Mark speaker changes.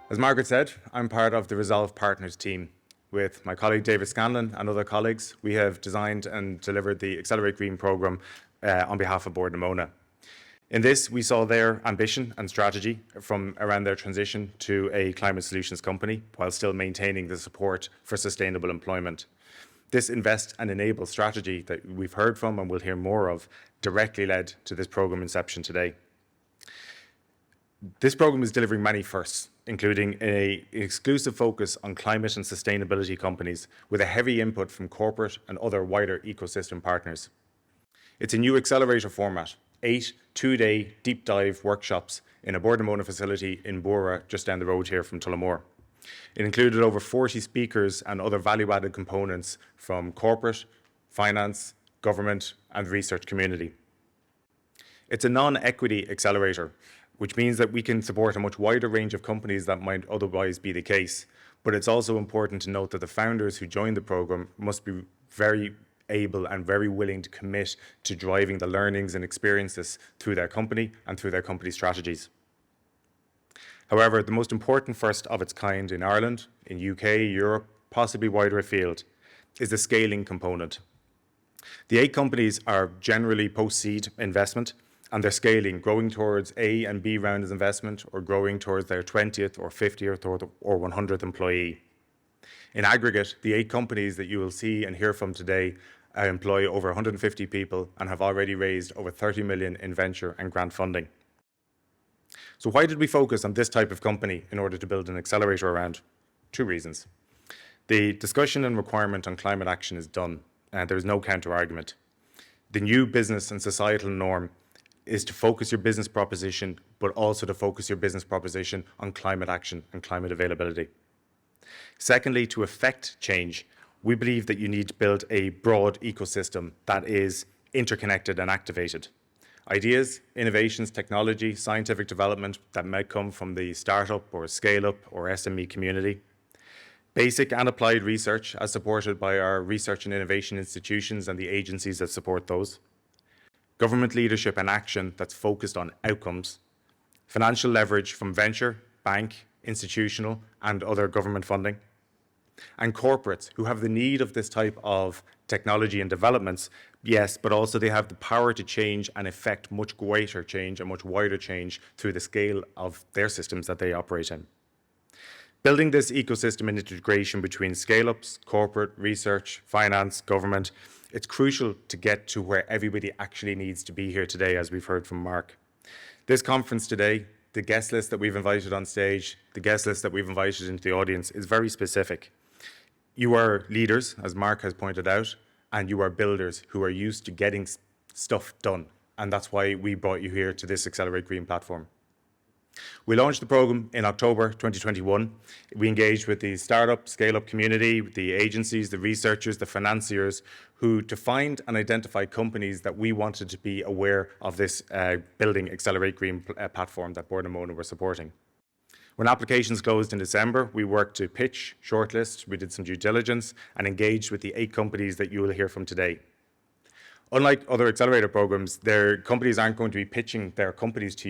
Speaker 1: As Margaret said, I'm part of the Resolve Partners team. With my colleague David Scanlon and other colleagues, we have designed and delivered the Accelerate Green programme on behalf of Bord na Móna. In this, we saw their ambition and strategy from around their transition to a climate solutions company while still maintaining the support for sustainable employment. This invest and enable strategy that we've heard from and will hear more of directly led to this programme inception today. This programme is delivering many firsts, including an exclusive focus on climate and sustainability companies with a heavy input from corporate and other wider ecosystem partners. It's a new accelerator format, 8 two-day deep dive workshops in a Bord na Móna facility in Bora, just down the road here from Tullamore. It included over 40 speakers and other value-added components from corporate, finance, government and research community. It's a non-equity accelerator, which means that we can support a much wider range of companies that might otherwise be the case. But it's also important to note that the founders who join the programme must be very able and very willing to commit to driving the learnings and experiences through their company and through their company strategies. However, the most important first of its kind in Ireland, in UK, Europe, possibly wider afield, is the scaling component. The 8 companies are generally post-seed investment, and they're scaling, growing towards A and B rounds of investment or growing towards their 20th or 50th or 100th employee. In aggregate, the 8 companies that you will see and hear from today employ over 150 people and have already raised over 30 million in venture and grant funding. So why did we focus on this type of company in order to build an accelerator around? 2 reasons. The discussion and requirement on climate action is done, and there is no counter-argument. The new business and societal norm is to focus your business proposition, but also to focus your business proposition on climate action and climate availability. Secondly, to effect change, we believe that you need to build a broad ecosystem that is interconnected and activated. Ideas, innovations, technology, scientific development that might come from the startup or scale-up or SME community. Basic and applied research as supported by our research and innovation institutions and the agencies that support those. Government leadership and action that's focused on outcomes, financial leverage from venture, bank, institutional and other government funding, and corporates who have the need of this type of technology and developments, yes, but also they have the power to change and effect much greater change and much wider change through the scale of their systems that they operate in. Building this ecosystem and integration between scale-ups, corporate, research, finance, government, it's crucial to get to where everybody actually needs to be here today, as we've heard from Mark. This conference today, the guest list that we've invited on stage, the guest list that we've invited into the audience is very specific. You are leaders, as Mark has pointed out, and you are builders who are used to getting stuff done. And that's why we brought you here to this Accelerate Green platform. We launched the programme in October 2021. We engaged with the startup, scale-up community, the agencies, the researchers, the financiers, who to find and identify companies that we wanted to be aware of this building Accelerate Green platform that Bord na Móna were supporting. When applications closed in December, we worked to pitch, shortlist, we did some due diligence and engaged with the 8 companies that you will hear from today. Unlike other accelerator programs, their companies aren't going to be pitching their companies to you